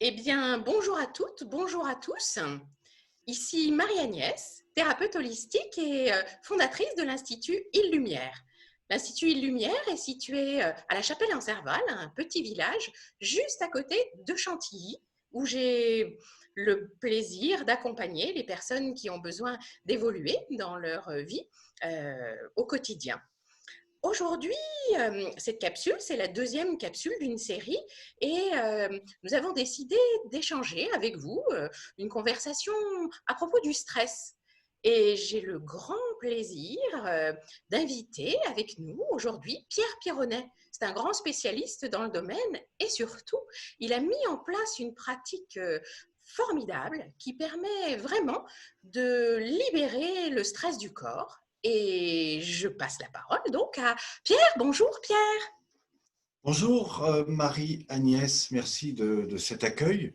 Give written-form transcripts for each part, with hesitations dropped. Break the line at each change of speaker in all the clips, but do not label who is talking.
Eh bien, bonjour à toutes, bonjour à tous. Ici Marie-Agnès, thérapeute holistique et fondatrice de l'Institut Île-Lumière. L'Institut Île-Lumière est situé à la Chapelle-en-Serval, un petit village juste à côté de Chantilly, où j'ai le plaisir d'accompagner les personnes qui ont besoin d'évoluer dans leur vie au quotidien. Aujourd'hui, cette capsule, c'est la deuxième capsule d'une série et nous avons décidé d'échanger avec vous une conversation à propos du stress. Et j'ai le grand plaisir d'inviter avec nous aujourd'hui Pierre Pironnet. C'est un grand spécialiste dans le domaine et surtout, il a mis en place une pratique formidable qui permet vraiment de libérer le stress du corps. Et je passe la parole donc à Pierre. Bonjour Pierre.
Bonjour Marie-Agnès, merci de cet accueil.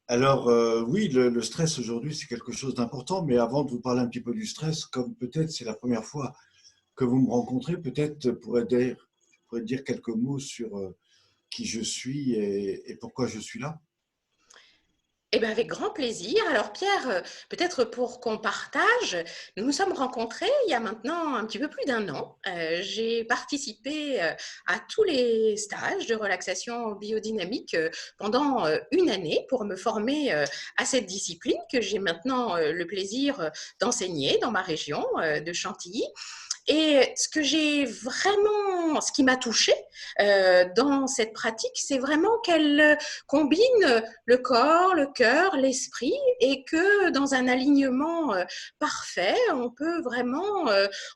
Alors oui, le stress aujourd'hui c'est quelque chose d'important, mais avant de vous parler un petit peu du stress, comme peut-être c'est la première fois que vous me rencontrez, peut-être pourrais dire quelques mots sur qui je suis et pourquoi je suis là.
Eh bien, avec grand plaisir. Alors Pierre, peut-être pour qu'on partage, nous nous sommes rencontrés il y a maintenant un petit peu plus d'un an. J'ai participé à tous les stages de relaxation biodynamique pendant une année pour me former à cette discipline que j'ai maintenant le plaisir d'enseigner dans ma région de Chantilly. Et ce qui m'a touchée dans cette pratique, c'est vraiment qu'elle combine le corps, le cœur, l'esprit, et que dans un alignement parfait, on peut vraiment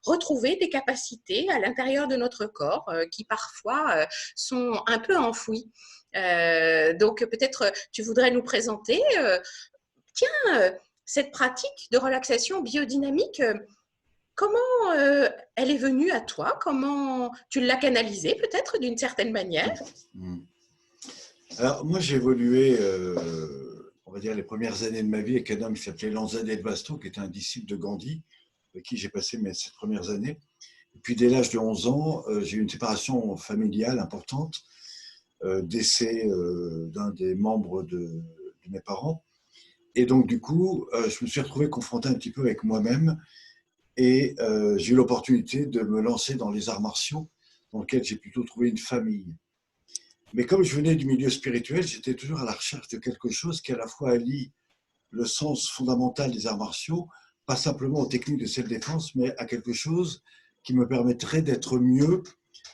retrouver des capacités à l'intérieur de notre corps qui parfois sont un peu enfouies. Donc peut-être tu voudrais nous présenter, tiens, cette pratique de relaxation biodynamique. Comment elle est venue à toi? Comment tu l'as canalisée peut-être d'une certaine manière?
Hmm. Alors moi j'ai évolué, on va dire les premières années de ma vie avec un homme qui s'appelait Lanza Del Vasto, qui était un disciple de Gandhi, avec qui j'ai passé ces premières années. Et puis dès l'âge de 11 ans, j'ai eu une séparation familiale importante, décès d'un des membres de mes parents. Et donc, du coup, je me suis retrouvé confronté un petit peu avec moi-même et j'ai eu l'opportunité de me lancer dans les arts martiaux, dans lesquels j'ai plutôt trouvé une famille. Mais comme je venais du milieu spirituel, j'étais toujours à la recherche de quelque chose qui à la fois allie le sens fondamental des arts martiaux, pas simplement aux techniques de self-défense, mais à quelque chose qui me permettrait d'être mieux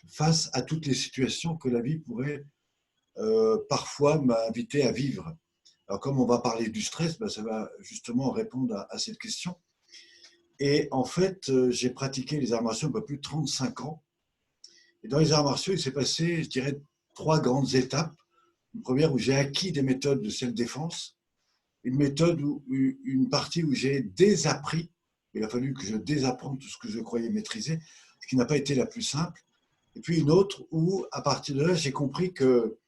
face à toutes les situations que la vie pourrait parfois m'inviter à vivre. Alors, comme on va parler du stress, ben, ça va justement répondre à cette question. Et en fait, j'ai pratiqué les arts martiaux un peu plus de 35 ans. Et dans les arts martiaux, il s'est passé, je dirais, trois grandes étapes. Une première où j'ai acquis des méthodes de self-défense, une partie où j'ai désappris. Il a fallu que je désapprenne tout ce que je croyais maîtriser, ce qui n'a pas été la plus simple. Et puis une autre où, à partir de là, j'ai compris que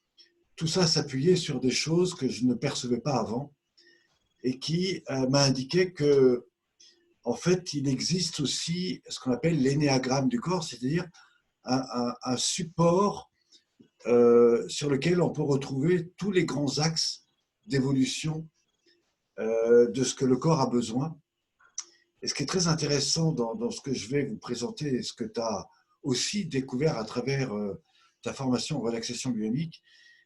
tout ça s'appuyait sur des choses que je ne percevais pas avant et qui m'a indiqué que, en fait, il existe aussi ce qu'on appelle l'énéagramme du corps, c'est-à-dire un support sur lequel on peut retrouver tous les grands axes d'évolution de ce que le corps a besoin. Et ce qui est très intéressant dans ce que je vais vous présenter et ce que tu as aussi découvert à travers ta formation en relaxation bionique,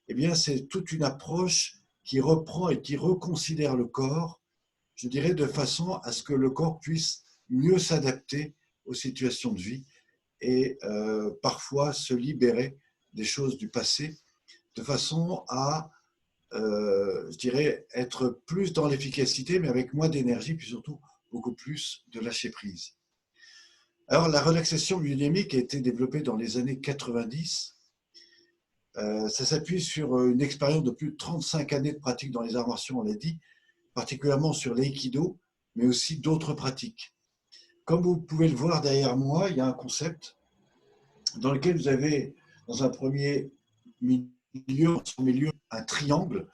eh bien, c'est toute une approche qui reprend et qui reconsidère le corps, je dirais, de façon à ce que le corps puisse mieux s'adapter aux situations de vie et parfois se libérer des choses du passé, de façon à, je dirais, être plus dans l'efficacité, mais avec moins d'énergie, puis surtout beaucoup plus de lâcher prise. Alors, la relaxation biodynamique a été développée dans les années 90. Ça s'appuie sur une expérience de plus de 35 années de pratique dans les arts martiaux, on l'a dit, particulièrement sur l'aïkido, mais aussi d'autres pratiques. Comme vous pouvez le voir derrière moi, il y a un concept dans lequel vous avez, dans un premier milieu, un triangle.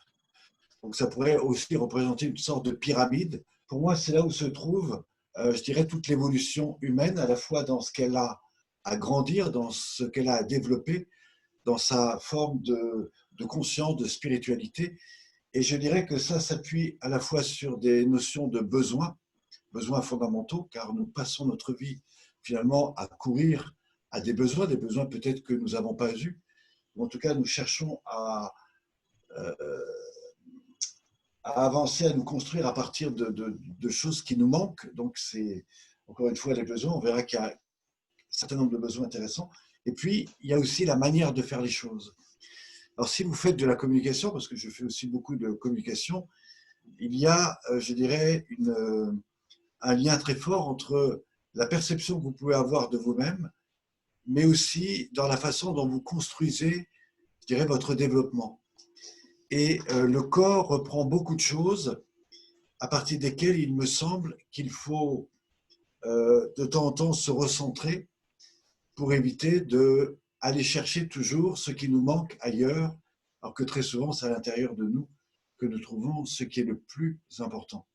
Donc ça pourrait aussi représenter une sorte de pyramide. Pour moi, c'est là où se trouve, je dirais, toute l'évolution humaine, à la fois dans ce qu'elle a à grandir, dans ce qu'elle a à développer, dans sa forme de conscience, de spiritualité. Et je dirais que ça s'appuie à la fois sur des notions de besoins fondamentaux, car nous passons notre vie finalement à courir à des besoins peut-être que nous n'avons pas eus. Ou en tout cas, nous cherchons euh, à avancer, à nous construire à partir de choses qui nous manquent. Donc, c'est encore une fois les besoins. On verra qu'il y a un certain nombre de besoins intéressants. Et puis, il y a aussi la manière de faire les choses. Alors, si vous faites de la communication, parce que je fais aussi beaucoup de communication, il y a, je dirais, un lien très fort entre la perception que vous pouvez avoir de vous-même, mais aussi dans la façon dont vous construisez, je dirais, votre développement. Et le corps reprend beaucoup de choses à partir desquelles il me semble qu'il faut de temps en temps se recentrer pour éviter d'aller chercher toujours ce qui nous manque ailleurs, alors que très souvent c'est à l'intérieur de nous que nous trouvons ce qui est le plus important.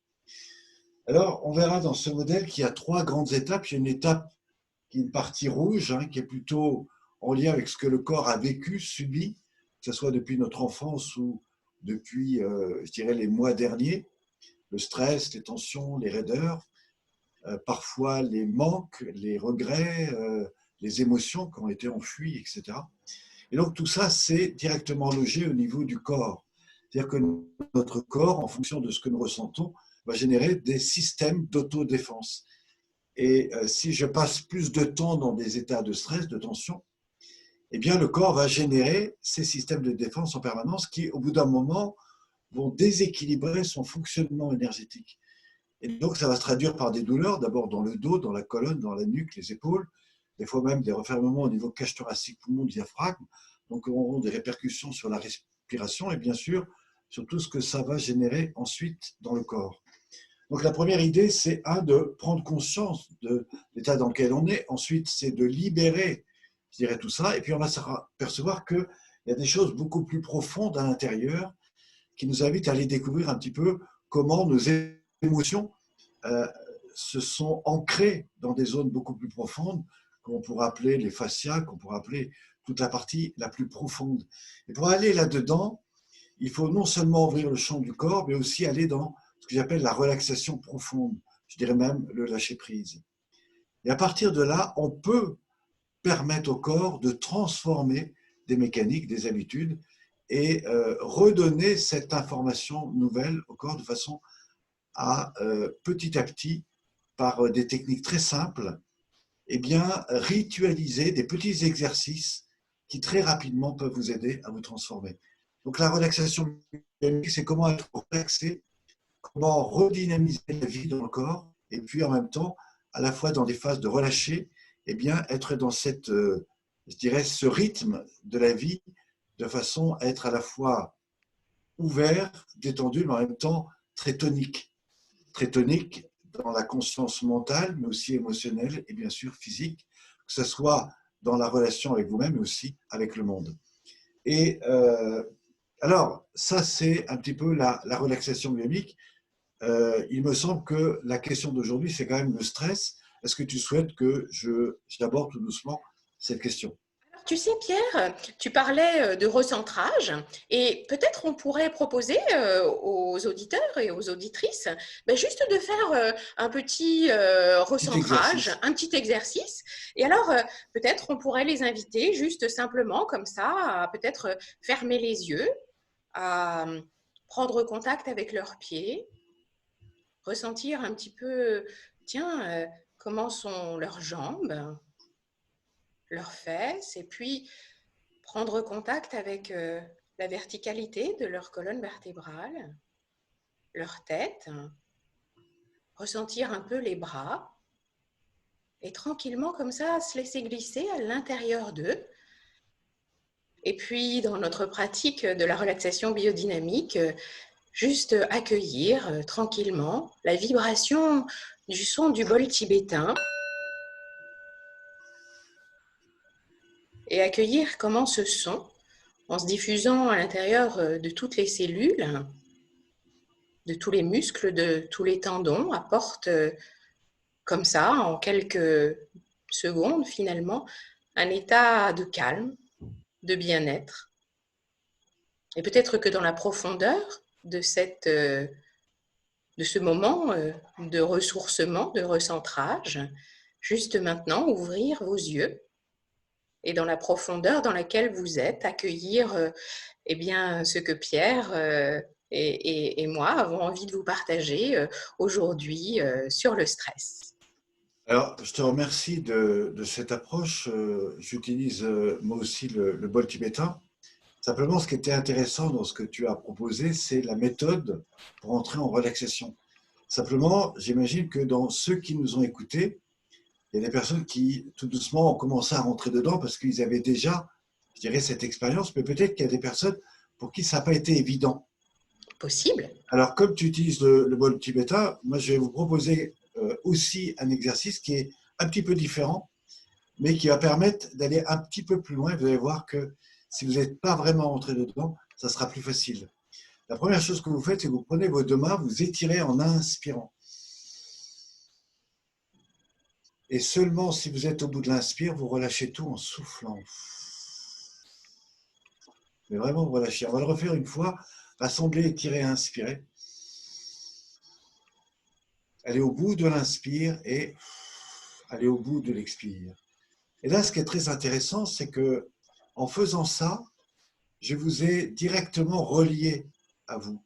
Alors, on verra dans ce modèle qu'il y a trois grandes étapes. Il y a une étape qui est une partie rouge, hein, qui est plutôt en lien avec ce que le corps a vécu, subi, que ce soit depuis notre enfance ou depuis, je dirais, les mois derniers. Le stress, les tensions, les raideurs, parfois les manques, les regrets, les émotions qui ont été enfuies, etc. Et donc tout ça, c'est directement logé au niveau du corps. C'est-à-dire que notre corps, en fonction de ce que nous ressentons, va générer des systèmes d'autodéfense. Et si je passe plus de temps dans des états de stress, de tension, eh bien le corps va générer ces systèmes de défense en permanence qui, au bout d'un moment, vont déséquilibrer son fonctionnement énergétique. Et donc, ça va se traduire par des douleurs, d'abord dans le dos, dans la colonne, dans la nuque, les épaules, des fois même des refermements au niveau cage thoracique, poumon, diaphragme. Donc, on aura des répercussions sur la respiration et bien sûr, sur tout ce que ça va générer ensuite dans le corps. Donc, la première idée, c'est de prendre conscience de l'état dans lequel on est. Ensuite, c'est de libérer, je dirais, tout ça. Et puis, on va s'apercevoir qu'il y a des choses beaucoup plus profondes à l'intérieur qui nous invitent à aller découvrir un petit peu comment nos émotions se sont ancrées dans des zones beaucoup plus profondes, qu'on pourrait appeler les fascias, qu'on pourrait appeler toute la partie la plus profonde. Et pour aller là-dedans, il faut non seulement ouvrir le champ du corps, mais aussi aller dans ce que j'appelle la relaxation profonde, je dirais même le lâcher-prise. Et à partir de là, on peut permettre au corps de transformer des mécaniques, des habitudes, et redonner cette information nouvelle au corps de façon à petit, par des techniques très simples, eh bien, ritualiser des petits exercices qui très rapidement peuvent vous aider à vous transformer. Donc la relaxation, c'est comment être relaxé, comment redynamiser la vie dans le corps, et puis en même temps, à la fois dans des phases de relâcher, eh bien, être dans cette, je dirais, ce rythme de la vie, de façon à être à la fois ouvert, détendu, mais en même temps très tonique. Très tonique dans la conscience mentale, mais aussi émotionnelle et bien sûr physique, que ce soit dans la relation avec vous-même, mais aussi avec le monde. Et alors, ça, c'est un petit peu la relaxation biomique. Il me semble que la question d'aujourd'hui, c'est quand même le stress. Est-ce que tu souhaites que j'aborde tout doucement cette question?
Tu sais, Pierre, tu parlais de recentrage et peut-être on pourrait proposer aux auditeurs et aux auditrices ben, juste de faire un petit
Petit
recentrage,
exercice.
un petit exercice. Et alors, peut-être on pourrait les inviter juste simplement comme ça à peut-être fermer les yeux, à prendre contact avec leurs pieds, ressentir un petit peu, tiens, comment sont leurs jambes, leurs fesses, et puis prendre contact avec la verticalité de leur colonne vertébrale, leur tête, ressentir un peu les bras et tranquillement comme ça se laisser glisser à l'intérieur d'eux. Et puis dans notre pratique de la relaxation biodynamique, juste accueillir tranquillement la vibration du son du bol tibétain et accueillir comment ce son, en se diffusant à l'intérieur de toutes les cellules, de tous les muscles, de tous les tendons, apporte comme ça, en quelques secondes finalement, un état de calme, de bien-être. Et peut-être que dans la profondeur, de de ce moment de ressourcement, de recentrage. Juste maintenant, ouvrir vos yeux et dans la profondeur dans laquelle vous êtes, accueillir eh bien, ce que Pierre et moi avons envie de vous partager aujourd'hui sur le stress.
Alors, je te remercie de cette approche. J'utilise moi aussi le bol tibétain. Simplement, ce qui était intéressant dans ce que tu as proposé, c'est la méthode pour entrer en relaxation. Simplement, j'imagine que dans ceux qui nous ont écoutés, il y a des personnes qui, tout doucement, ont commencé à rentrer dedans parce qu'ils avaient déjà, je dirais, cette expérience, mais peut-être qu'il y a des personnes pour qui ça n'a pas été évident.
Possible.
Alors, comme tu utilises le bol tibétain, moi, je vais vous proposer aussi un exercice qui est un petit peu différent, mais qui va permettre d'aller un petit peu plus loin. Vous allez voir que si vous n'êtes pas vraiment rentré dedans, ça sera plus facile. La première chose que vous faites, c'est que vous prenez vos deux mains, vous étirez en inspirant. Et seulement si vous êtes au bout de l'inspire, vous relâchez tout en soufflant. Mais vraiment, vous relâchez. On va le refaire une fois. Rassembler, étirer, inspirer. Allez au bout de l'inspire et allez au bout de l'expire. Et là, ce qui est très intéressant, c'est que en faisant ça, je vous ai directement relié à vous.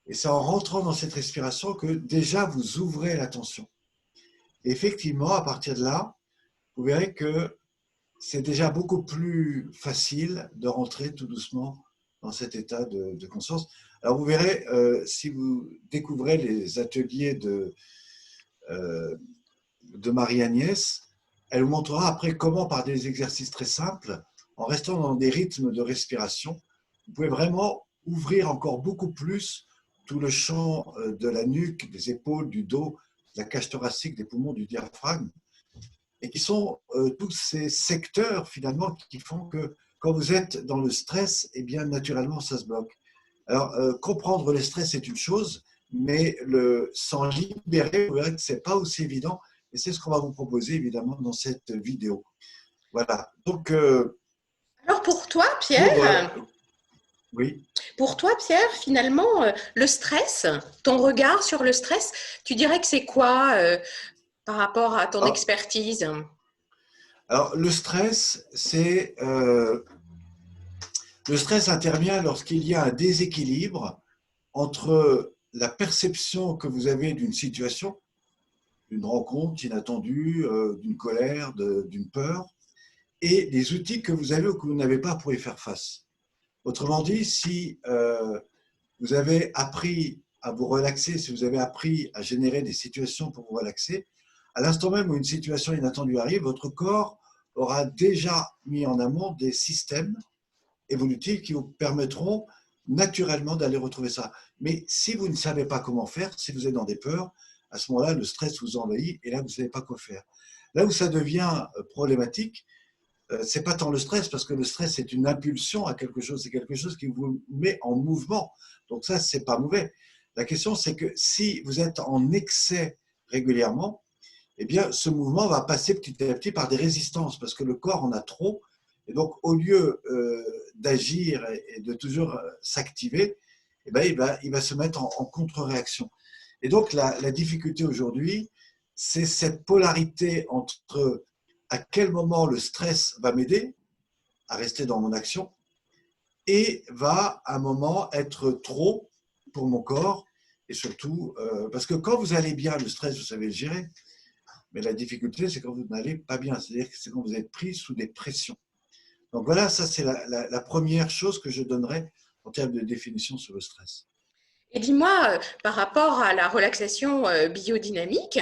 Et c'est en rentrant dans cette respiration que déjà vous ouvrez l'attention. Et effectivement, à partir de là, vous verrez que c'est déjà beaucoup plus facile de rentrer tout doucement dans cet état de conscience. Alors vous verrez, si vous découvrez les ateliers de Marie-Agnès, elle vous montrera après comment, par des exercices très simples, en restant dans des rythmes de respiration, vous pouvez vraiment ouvrir encore beaucoup plus tout le champ de la nuque, des épaules, du dos, de la cage thoracique, des poumons, du diaphragme, et qui sont tous ces secteurs finalement qui font que quand vous êtes dans le stress, eh bien naturellement ça se bloque. Alors comprendre le stress c'est une chose, mais s'en libérer, vous verrez que c'est pas aussi évident, et c'est ce qu'on va vous proposer évidemment dans cette vidéo. Voilà. Donc
Alors
pour oui.
Pour toi, Pierre, finalement, le stress, ton regard sur le stress, tu dirais que c'est quoi par rapport à ton
Ah,
expertise?
alors le stress, c'est le stress intervient lorsqu'il y a un déséquilibre entre la perception que vous avez d'une situation, d'une rencontre inattendue, d'une colère, d'une peur, et les outils que vous avez ou que vous n'avez pas pour y faire face. Autrement dit, si vous avez appris à vous relaxer, si vous avez appris à générer des situations pour vous relaxer, à l'instant même où une situation inattendue arrive, votre corps aura déjà mis en amont des systèmes évolutifs qui vous permettront naturellement d'aller retrouver ça. Mais si vous ne savez pas comment faire, si vous êtes dans des peurs, à ce moment-là, le stress vous envahit et là, vous ne savez pas quoi faire. Là où ça devient problématique, c'est pas tant le stress, parce que le stress, c'est une impulsion à quelque chose, c'est quelque chose qui vous met en mouvement. Donc ça, c'est pas mauvais. La question, c'est que si vous êtes en excès régulièrement, eh bien, ce mouvement va passer petit à petit par des résistances, parce que le corps en a trop. Et donc, au lieu d'agir et de toujours s'activer, eh bien, il va se mettre en contre-réaction. Et donc, la difficulté aujourd'hui, c'est cette polarité entre à quel moment le stress va m'aider à rester dans mon action et va à un moment être trop pour mon corps. Et surtout, parce que quand vous allez bien, le stress, vous savez le gérer. Mais la difficulté, c'est quand vous n'allez pas bien. C'est-à-dire que c'est quand vous êtes pris sous des pressions. Donc voilà, ça c'est la première chose que je donnerais en termes de définition sur le stress.
Et dis-moi, par rapport à la relaxation biodynamique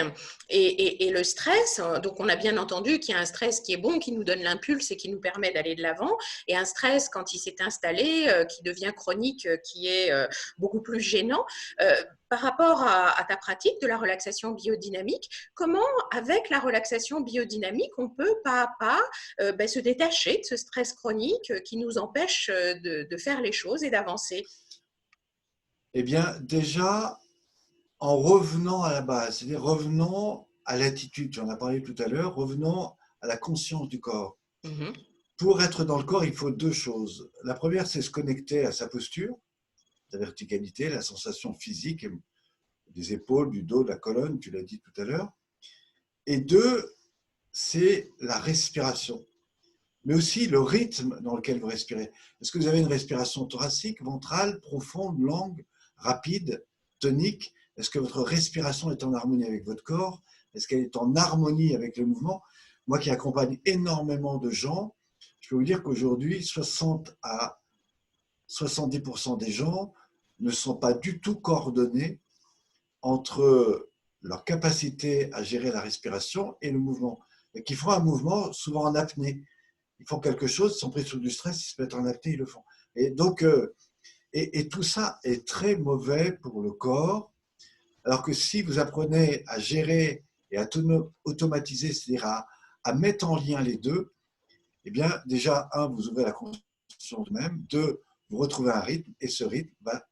et le stress, donc on a bien entendu qu'il y a un stress qui est bon, qui nous donne l'impulse et qui nous permet d'aller de l'avant, et un stress, quand il s'est installé, qui devient chronique, qui est beaucoup plus gênant. Par rapport à ta pratique de la relaxation biodynamique, comment, avec la relaxation biodynamique, on peut pas à pas se détacher de ce stress chronique qui nous empêche de faire les choses et d'avancer?
Eh bien, déjà, en revenant à la base, c'est-à-dire revenons à l'attitude, tu en as parlé tout à l'heure, revenons à la conscience du corps.
Mhm.
Pour être dans le corps, il faut deux choses. La première, c'est se connecter à sa posture. la verticalité, la sensation physique des épaules, du dos, de la colonne, tu l'as dit tout à l'heure. Et deux, c'est la respiration, mais aussi le rythme dans lequel vous respirez. Est-ce que vous avez une respiration thoracique, ventrale, profonde, longue, rapide, tonique? Est-ce que votre respiration est en harmonie avec votre corps? Est-ce qu'elle est en harmonie avec le mouvement? Moi qui accompagne énormément de gens, je peux vous dire qu'aujourd'hui, 60 à 70% des gens ne sont pas du tout coordonnés entre leur capacité à gérer la respiration et le mouvement. Et qui font un mouvement souvent en apnée. Ils font quelque chose, ils sont pris sous du stress, ils se mettent en apnée, ils le font. Et donc, et tout ça est très mauvais pour le corps. Alors que si vous apprenez à gérer et à automatiser, c'est-à-dire à mettre en lien les deux, eh bien, déjà, un, vous ouvrez la conscience de même. Deux, vous retrouvez un rythme et ce rythme va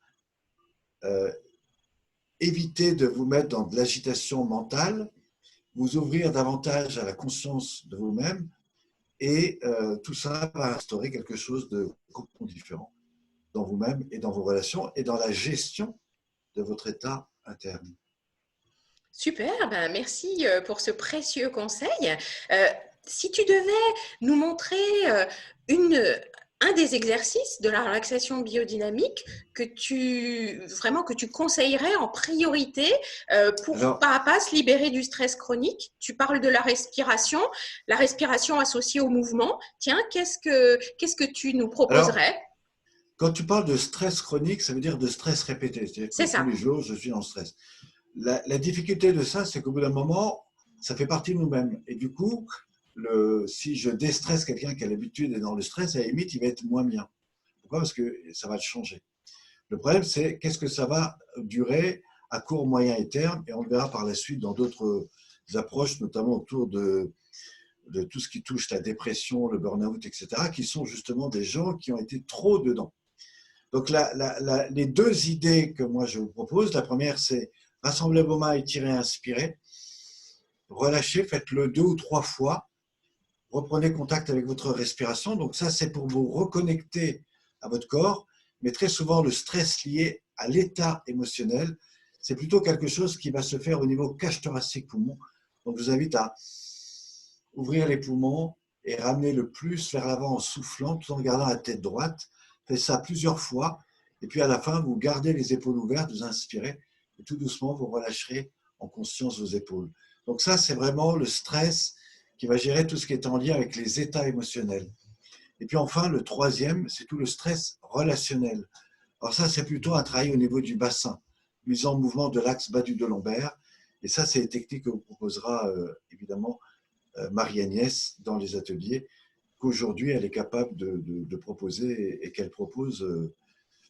éviter de vous mettre dans de l'agitation mentale, vous ouvrir davantage à la conscience de vous-même et tout ça va instaurer quelque chose de complètement différent dans vous-même et dans vos relations et dans la gestion de votre état interne.
Super, ben merci pour ce précieux conseil. Euh, Si tu devais nous montrer une, un des exercices de la relaxation biodynamique que tu conseillerais en priorité pour
Alors,
pas se libérer du stress chronique. Tu parles de la respiration associée au mouvement. Tiens, qu'est-ce que tu nous
alors,
proposerais?
quand tu parles de stress chronique, ça veut dire de stress répété, c'est-à-dire que
C'est
tous
ça.
les jours, je suis en stress. La difficulté de ça, c'est qu'au bout d'un moment, ça fait partie de nous-mêmes. Et du coup, si je déstresse quelqu'un qui a l'habitude d'être dans le stress, à la limite, il va être moins bien. Pourquoi? Parce que ça va le changer. Le problème, c'est qu'est-ce que ça va durer à court, moyen et terme, et on le verra par la suite dans d'autres approches, notamment autour de tout ce qui touche la dépression, le burn-out, etc., qui sont justement des gens qui ont été trop dedans. Donc, les deux idées que moi je vous propose, la première, c'est rassembler vos mains, étirer, inspirer, relâchez, faites-le 2 ou 3 fois, reprenez contact avec votre respiration. Donc ça, c'est pour vous reconnecter à votre corps, mais très souvent, le stress lié à l'état émotionnel, c'est plutôt quelque chose qui va se faire au niveau cage thoracique poumon. Donc je vous invite à ouvrir les poumons et ramener le plus vers l'avant en soufflant, tout en gardant la tête droite. Faites ça plusieurs fois, et puis à la fin, vous gardez les épaules ouvertes, vous inspirez, et tout doucement, vous relâcherez en conscience vos épaules. Donc ça, c'est vraiment le stress qui va gérer tout ce qui est en lien avec les états émotionnels. Et puis enfin, le troisième, c'est tout le stress relationnel. Alors ça, c'est plutôt un travail au niveau du bassin, mise en mouvement de l'axe bas du dos lombaire. Et ça, c'est les techniques que vous proposera évidemment Marie-Agnès dans les ateliers, qu'aujourd'hui, elle est capable de proposer et qu'elle propose,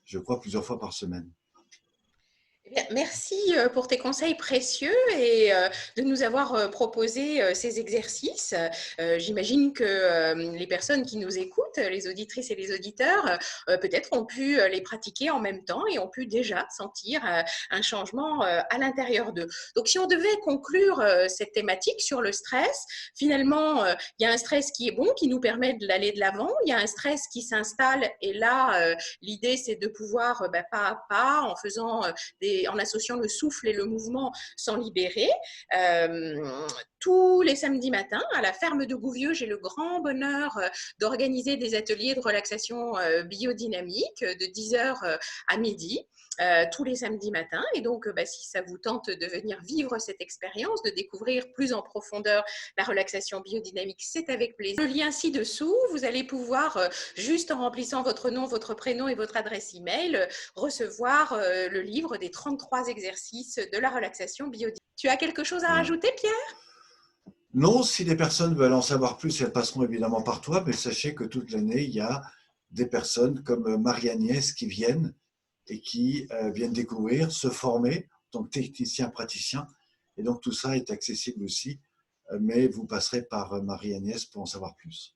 je crois, plusieurs fois par semaine.
Eh bien, merci pour tes conseils précieux et de nous avoir proposé ces exercices. J'imagine que les personnes qui nous écoutent, les auditrices et les auditeurs, peut-être ont pu les pratiquer en même temps et ont pu déjà sentir un changement à l'intérieur d'eux. Donc, si on devait conclure cette thématique sur le stress, finalement, il y a un stress qui est bon, qui nous permet d'aller de l'avant. Il y a un stress qui s'installe et là, l'idée, c'est de pouvoir, pas à pas, en associant le souffle et le mouvement, s'en libérer. Tous les samedis matins, à la ferme de Gouvieux, j'ai le grand bonheur d'organiser des ateliers de relaxation biodynamique de 10h à midi. Tous les samedis matins. Et donc, si ça vous tente de venir vivre cette expérience, de découvrir plus en profondeur la relaxation biodynamique, c'est avec plaisir. Le lien ci-dessous, vous allez pouvoir, juste en remplissant votre nom, votre prénom et votre adresse email, recevoir le livre des 33 exercices de la relaxation biodynamique. Tu as quelque chose à
Voilà.
rajouter, Pierre?
Non, si les personnes veulent en savoir plus, elles passeront évidemment par toi, mais sachez que toute l'année, il y a des personnes comme Marie-Agnès qui viennent et qui viennent découvrir, se former en tant que technicien praticien. Et donc tout ça est accessible aussi, mais vous passerez par Marie-Agnès pour en savoir plus.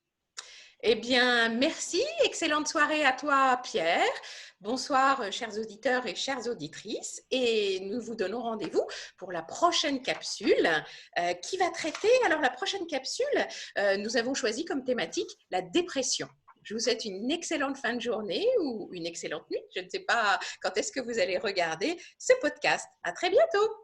Eh bien, merci. Excellente soirée à toi, Pierre. Bonsoir, chers auditeurs et chères auditrices. Et nous vous donnons rendez-vous pour la prochaine capsule qui va traiter. Alors, la prochaine capsule, nous avons choisi comme thématique la dépression. Je vous souhaite une excellente fin de journée ou une excellente nuit. Je ne sais pas quand est-ce que vous allez regarder ce podcast. À très bientôt.